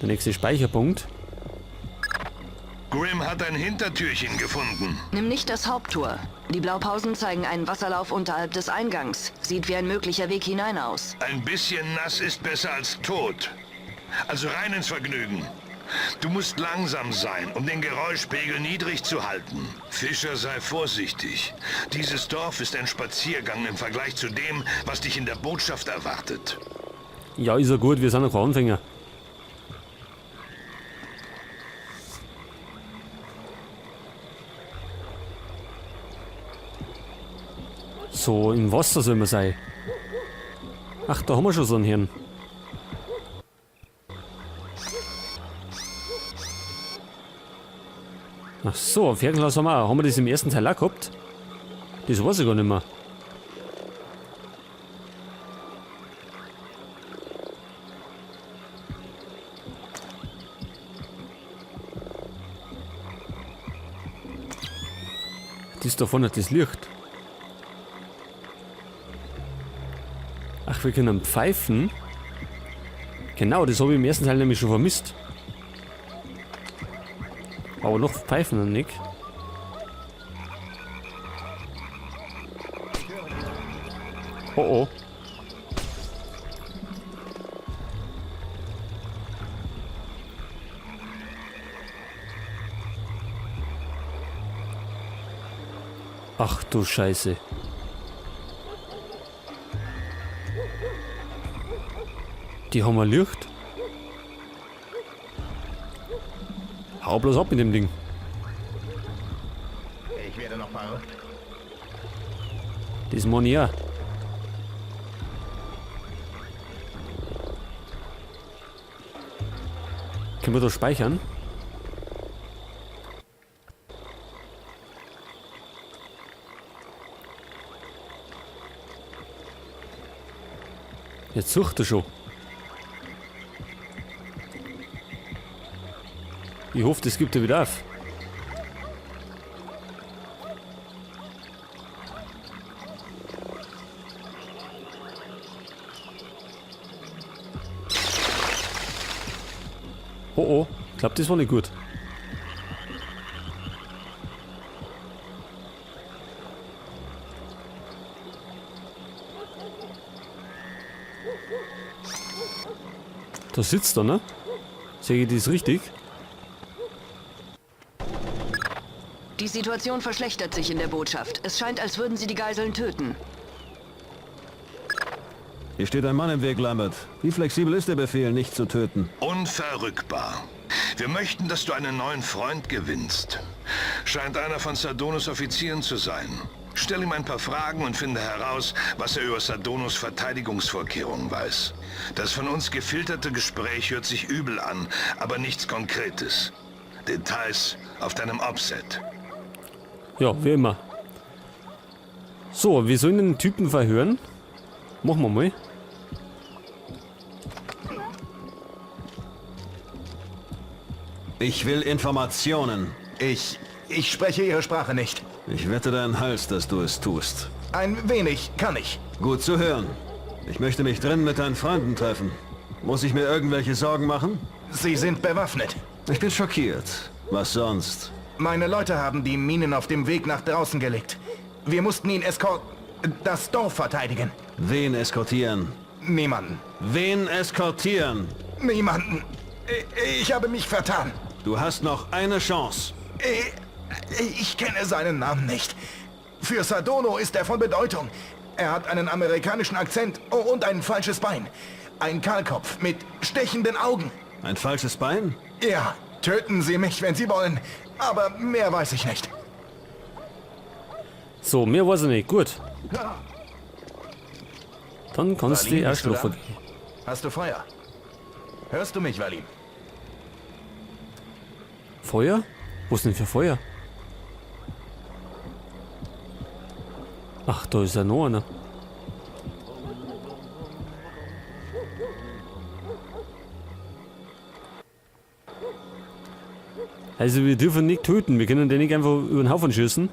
Der nächste Speicherpunkt. Grim hat ein Hintertürchen gefunden. Nimm nicht das Haupttor. Die Blaupausen zeigen einen Wasserlauf unterhalb des Eingangs. Sieht wie ein möglicher Weg hinein aus. Ein bisschen nass ist besser als tot. Also rein ins Vergnügen. Du musst langsam sein, um den Geräuschpegel niedrig zu halten. Fischer, sei vorsichtig. Dieses Dorf ist ein Spaziergang im Vergleich zu dem, was dich in der Botschaft erwartet. Ja, ist ja gut, wir sind noch Anfänger. So, im Wasser soll man sein. Ach, da haben wir schon so einen Hirn. Ach so, Fernglas haben wir auch. Haben wir das im ersten Teil auch gehabt? Das weiß ich gar nicht mehr. Das da vorne, das Licht. Ach, wir können pfeifen. Genau, das habe ich im ersten Teil nämlich schon vermisst. Aber noch pfeifen noch nicht. Oh oh. Ach du Scheiße. Die haben ein Licht. Hau bloß ab mit dem Ding. Ich werde noch verrückt. Das meine ich auch. Können wir da speichern? Jetzt sucht er schon. Ich hoffe, das gibt er wieder auf. Oh oh, ich glaube, das war nicht gut. Da sitzt er, ne? Sehe ich das richtig? Die Situation verschlechtert sich in der Botschaft. Es scheint, als würden sie die Geiseln töten. Hier steht ein Mann im Weg, Lambert. Wie flexibel ist der Befehl, nicht zu töten? Unverrückbar. Wir möchten, dass du einen neuen Freund gewinnst. Scheint einer von Sardonos Offizieren zu sein. Stell ihm ein paar Fragen und finde heraus, was er über Sardonos Verteidigungsvorkehrungen weiß. Das von uns gefilterte Gespräch hört sich übel an, aber nichts Konkretes. Details auf deinem Offset. Ja, wie immer. So, wir sollen den Typen verhören. Machen wir mal. Ich will Informationen. Ich spreche Ihre Sprache nicht. Ich wette deinen Hals, dass du es tust. Ein wenig kann ich. Gut zu hören. Ich möchte mich drin mit deinen Freunden treffen. Muss ich mir irgendwelche Sorgen machen? Sie sind bewaffnet. Ich bin schockiert. Was sonst? Meine Leute haben die Minen auf dem Weg nach draußen gelegt. Wir mussten ihn das Dorf verteidigen. Wen eskortieren? Niemanden. Wen eskortieren? Niemanden. Ich habe mich vertan. Du hast noch eine Chance. Ich kenne seinen Namen nicht. Für Sardono ist er von Bedeutung. Er hat einen amerikanischen Akzent und ein falsches Bein. Ein Kahlkopf mit stechenden Augen. Ein falsches Bein? Ja, töten Sie mich, wenn Sie wollen. Aber mehr weiß ich nicht. So, mehr weiß ich nicht. Gut. Dann kannst du Valim, auch bist du da? schlafen gehen. Hast du Feuer? Hörst du mich, Valim? Feuer? Wo ist denn für Feuer? Ach, da ist ja noch einer. Also wir dürfen nicht töten, wir können den nicht einfach über den Haufen schießen.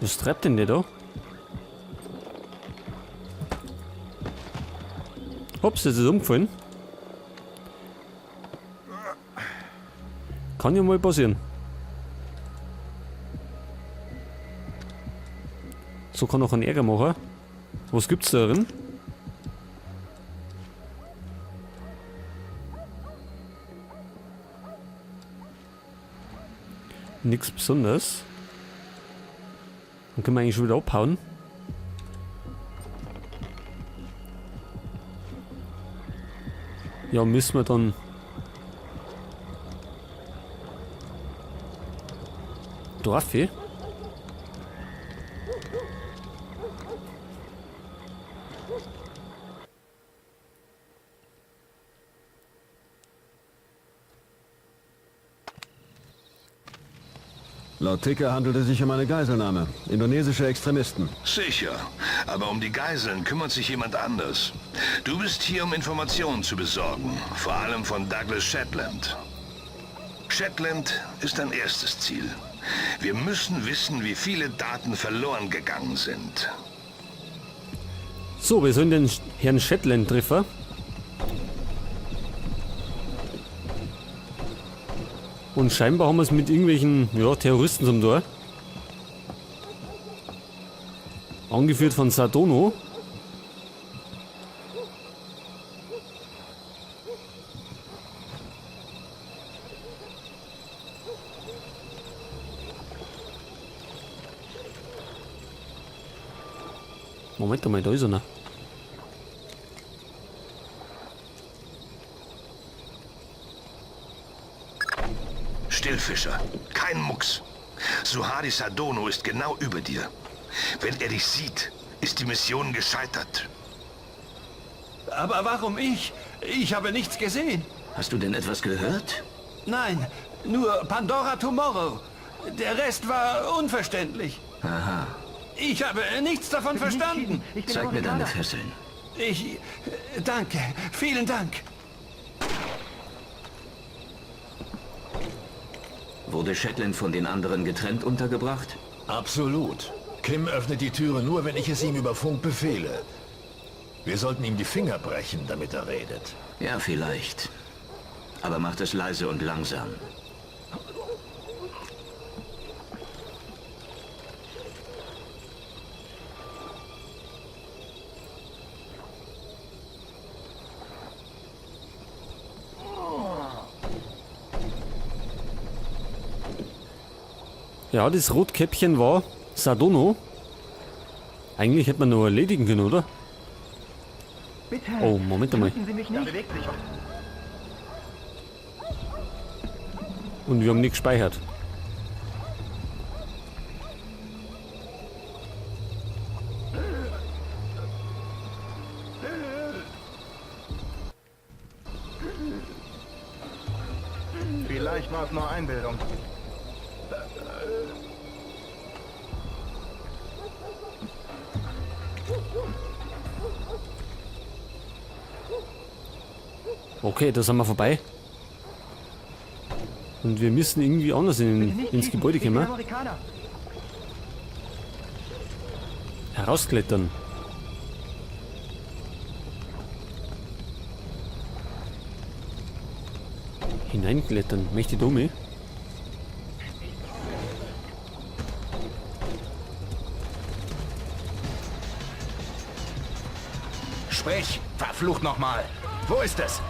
Was treibt denn der da? Ups, das ist umgefallen. Kann ja mal passieren. So kann auch ein Ärger machen. Was gibt's da drin? Nichts Besonderes. Dann können wir eigentlich schon wieder abhauen. Ja, müssen wir dann... Dorfi? Laut Ticker handelt es sich um eine Geiselnahme. Indonesische Extremisten. Sicher, aber um die Geiseln kümmert sich jemand anders. Du bist hier, um Informationen zu besorgen, vor allem von Douglas Shetland. Shetland ist dein erstes Ziel. Wir müssen wissen, wie viele Daten verloren gegangen sind. So, wir sollen den Herrn Shetland treffen. Und scheinbar haben wir es mit irgendwelchen Terroristen zum Tor. Angeführt von Sardono. Moment mal, da ist einer. Stillfischer, kein Mucks. Suhardi Sardono ist genau über dir. Wenn er dich sieht, ist die Mission gescheitert. Aber warum ich? Ich habe nichts gesehen. Hast du denn etwas gehört? Nein, nur Pandora Tomorrow. Der Rest war unverständlich. Aha. Ich habe nichts davon verstanden. Zeig mir deine Fesseln. Danke. Vielen Dank. Wurde Shetland von den anderen getrennt untergebracht? Absolut. Kim öffnet die Türe nur, wenn ich es ihm über Funk befehle. Wir sollten ihm die Finger brechen, damit er redet. Ja, vielleicht. Aber macht es leise und langsam. Ja, das Rotkäppchen war Sardono. Eigentlich hätte man nur erledigen können, oder? Oh, Moment einmal. Und wir haben nicht gespeichert. Vielleicht war es nur Einbildung. Okay, da sind wir vorbei. Und wir müssen irgendwie anders ins Gebäude kommen. Herausklettern. Hineinklettern. Möchte ich dumme? Sprich, verflucht nochmal. Wo ist es?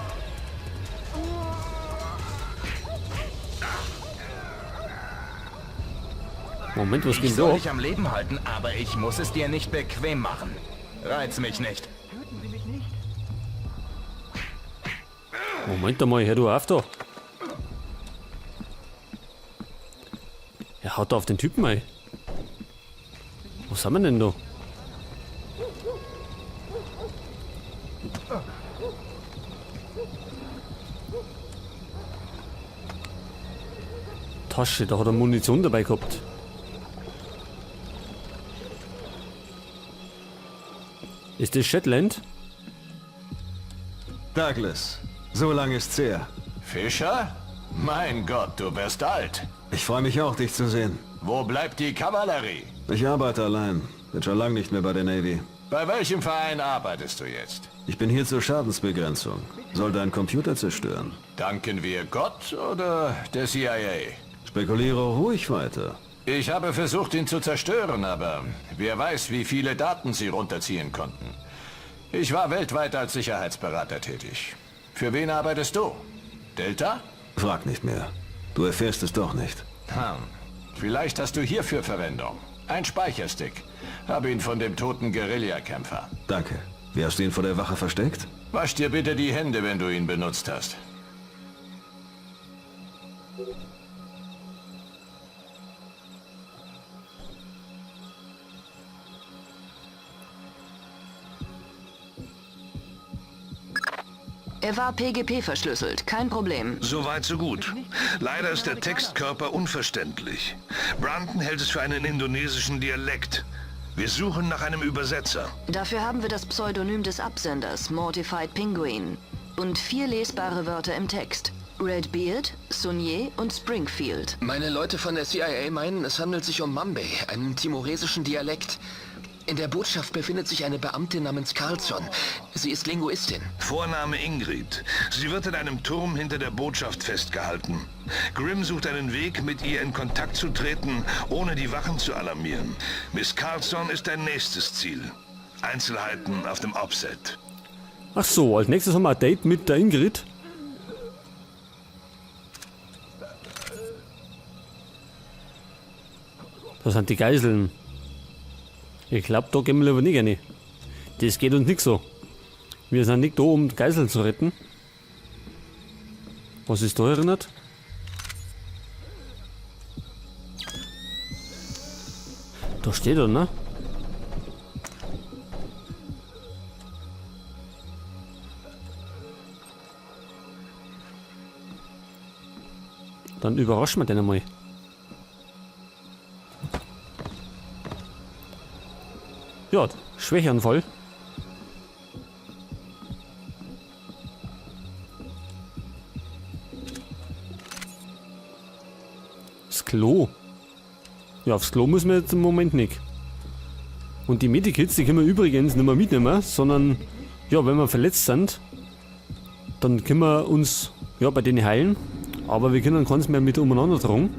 Moment, was Ich geht soll da? dich am Leben halten, aber ich muss es dir nicht bequem machen. Reiz mich nicht. Moment einmal, hör du auf da. Er haut da auf den Typen ein. Was haben wir denn da? Tasche, da hat er Munition dabei gehabt. Ist das Shetland? Douglas, so lange ist's her. Fischer? Mein Gott, du bist alt. Ich freue mich auch, dich zu sehen. Wo bleibt die Kavallerie? Ich arbeite allein. Bin schon lange nicht mehr bei der Navy. Bei welchem Verein arbeitest du jetzt? Ich bin hier zur Schadensbegrenzung. Soll deinen Computer zerstören. Danken wir Gott oder der CIA? Spekuliere ruhig weiter. Ich habe versucht, ihn zu zerstören, aber wer weiß, wie viele Daten sie runterziehen konnten. Ich war weltweit als Sicherheitsberater tätig. Für wen arbeitest du? Delta? Frag nicht mehr. Du erfährst es doch nicht. Vielleicht hast du hierfür Verwendung. Ein Speicherstick. Habe ihn von dem toten Guerillakämpfer. Danke. Wie hast du ihn vor der Wache versteckt? Wasch dir bitte die Hände, wenn du ihn benutzt hast. Er war PGP verschlüsselt, kein Problem. Soweit so gut. Leider ist der Textkörper unverständlich. Brandon hält es für einen indonesischen Dialekt. Wir suchen nach einem Übersetzer. Dafür haben wir das Pseudonym des Absenders, Mortified Penguin. Und 4 lesbare Wörter im Text. Redbeard, Sunier und Springfield. Meine Leute von der CIA meinen, es handelt sich um Mambe, einen timoresischen Dialekt. In der Botschaft befindet sich eine Beamtin namens Carlson. Sie ist Linguistin. Vorname Ingrid. Sie wird in einem Turm hinter der Botschaft festgehalten. Grimm sucht einen Weg, mit ihr in Kontakt zu treten, ohne die Wachen zu alarmieren. Miss Carlson ist ein nächstes Ziel. Einzelheiten auf dem Offset. Ach so, als nächstes haben wir ein Date mit der Ingrid. Das sind die Geiseln. Ich glaube, da gehen wir lieber nicht rein. Das geht uns nicht so. Wir sind nicht da, um Geiseln zu retten. Was ist da erinnert? Da steht er, ne? Dann überraschen wir den einmal. Ja, Schwächeanfall. Das Klo. Ja, aufs Klo müssen wir jetzt im Moment nicht. Und die Medikits, die können wir übrigens nicht mehr mitnehmen, sondern ja, wenn wir verletzt sind, dann können wir uns ja bei denen heilen, aber wir können keins mehr mit umeinander tragen.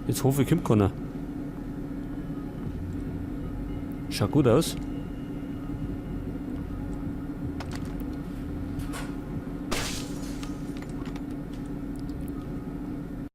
Jetzt hoffe ich, kommt keiner. Schaut gut aus.